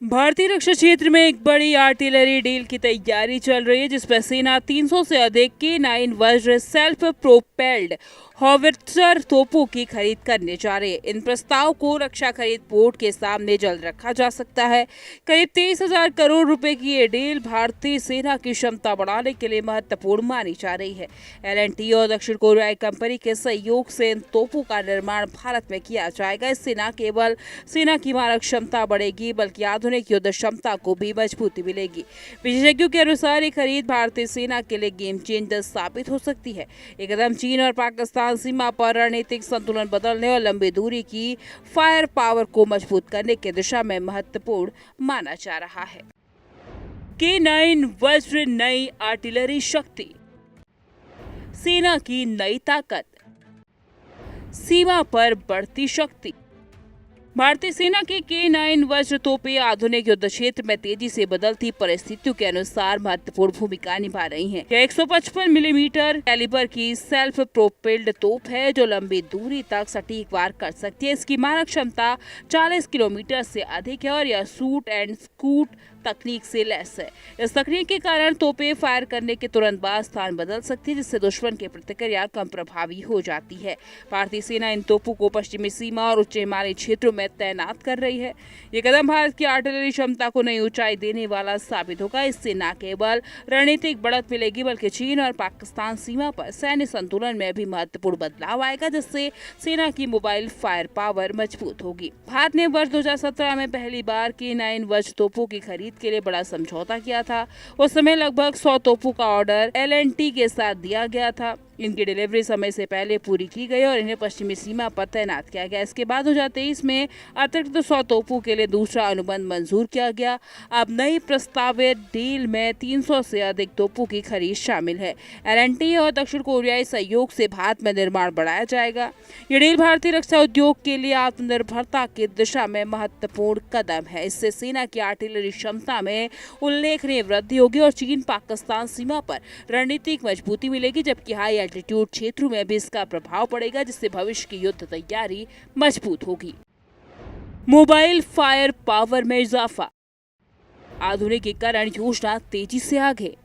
भारतीय रक्षा क्षेत्र में एक बड़ी आर्टिलरी डील की तैयारी चल रही है, जिसमें सेना 300 से अधिक K9 वज्र सेल्फ प्रोपेल्ड हॉवित्जर तोपों की खरीद करने जा रही है। इन प्रस्ताव को रक्षा खरीद बोर्ड के सामने जल्द रखा जा सकता है। करीब 23,000 करोड़ रुपए की ये डील भारतीय सेना की क्षमता बढ़ाने के लिए महत्वपूर्ण मानी जा रही है। L&T और दक्षिण कोरियाई कंपनी के सहयोग से इन तोपों का निर्माण भारत में किया जाएगा। इससे न केवल सेना की मारक क्षमता बढ़ेगी, बल्कि आधुनिक युद्ध क्षमता को भी मजबूती मिलेगी। विशेषज्ञों के अनुसार ये खरीद भारतीय सेना के लिए गेम चेंजर साबित हो सकती है। ये कदम चीन और पाकिस्तान सीमा पर रणनीतिक संतुलन बदलने और लंबी दूरी की फायर पावर को मजबूत करने की दिशा में महत्वपूर्ण माना जा रहा है। K9 वज्र नई आर्टिलरी शक्ति, सेना की नई ताकत, सीमा पर बढ़ती शक्ति। भारतीय सेना के K9 वज्र तोपें आधुनिक युद्ध क्षेत्र में तेजी से बदलती परिस्थितियों के अनुसार महत्वपूर्ण भूमिका निभा रही हैं। यह 155 मिलीमीटर कैलिबर की सेल्फ प्रोपेल्ड तोप है, जो लंबी दूरी तक सटीक वार कर सकती है। इसकी मारक क्षमता 40 किलोमीटर से अधिक है और यह शूट एंड स्कूट तकनीक से लैस है। इस तकनीक के कारण तोपें फायर करने के तुरंत बाद स्थान बदल सकती है, जिससे दुश्मन की प्रतिक्रिया कम प्रभावी हो जाती है। भारतीय सेना इन तोपों को पश्चिमी सीमा और उच्च हिमालयी क्षेत्रों में तैनात कर रही है। ये कदम भारत की आर्टिलरी क्षमता को नई ऊंचाई देने वाला साबित होगा। इससे न केवल रणनीतिक बढ़त मिलेगी, बल्कि चीन और पाकिस्तान सीमा पर सैन्य संतुलन में भी महत्वपूर्ण बदलाव आएगा, जिससे सेना की मोबाइल फायर पावर मजबूत होगी। भारत ने वर्ष 2017 में पहली बार K9 वज्र तोपों की खरीद के लिए बड़ा समझौता किया था। उस समय लगभग 100 तोपों का ऑर्डर L&T के साथ दिया गया था। इनकी डिलीवरी समय से पहले पूरी की गई और इन्हें पश्चिमी सीमा पर तैनात किया गया। इसके बाद 2023 में अतिरिक्त 100 तोपों के लिए दूसरा अनुबंध मंजूर किया गया। अब नई प्रस्तावित डील में 300 से अधिक तोपों की खरीद शामिल है। L&T और दक्षिण कोरियाई सहयोग से भारत में निर्माण बढ़ाया जाएगा। ये डील भारतीय रक्षा उद्योग के लिए आत्मनिर्भरता की दिशा में महत्वपूर्ण कदम है। इससे सेना की आर्टिलरी क्षमता में उल्लेखनीय वृद्धि होगी और चीन पाकिस्तान सीमा पर रणनीतिक मजबूती मिलेगी, जबकि हाई एल्टीट्यूड क्षेत्रों में भी इसका प्रभाव पड़ेगा, जिससे भविष्य की युद्ध तैयारी मजबूत होगी। मोबाइल फायर पावर में इजाफा, आधुनिकीकरण योजना तेजी से आगे।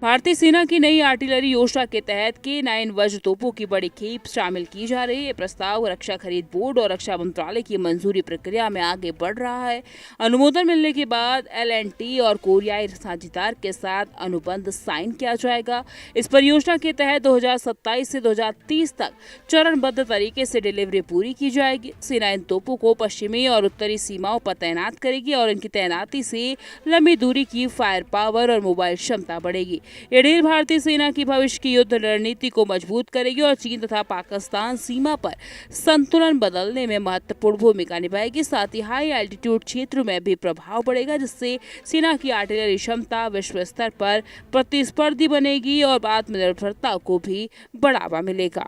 भारतीय सेना की नई आर्टिलरी योजना के तहत K9 वज्र तोपों की बड़ी खेप शामिल की जा रही है। प्रस्ताव रक्षा खरीद बोर्ड और रक्षा मंत्रालय की मंजूरी प्रक्रिया में आगे बढ़ रहा है। अनुमोदन मिलने के बाद L&T और कोरियाई साझेदार के साथ अनुबंध साइन किया जाएगा। इस परियोजना के तहत 2027 से 2030 तक चरणबद्ध तरीके से डिलीवरी पूरी की जाएगी। सेना इन तोपों को पश्चिमी और उत्तरी सीमाओं पर तैनात करेगी और इनकी तैनाती से लंबी दूरी की फायर पावर और मोबाइल क्षमता बढ़ेगी। ये डील भारतीय सेना की भविष्य की युद्ध रणनीति को मजबूत करेगी और चीन तथा पाकिस्तान सीमा पर संतुलन बदलने में महत्वपूर्ण भूमिका निभाएगी। साथ ही हाई एल्टीट्यूड क्षेत्रों में भी प्रभाव बढ़ेगा, जिससे सेना की आर्टिलरी क्षमता विश्व स्तर पर प्रतिस्पर्धी बनेगी और आत्मनिर्भरता को भी बढ़ावा मिलेगा।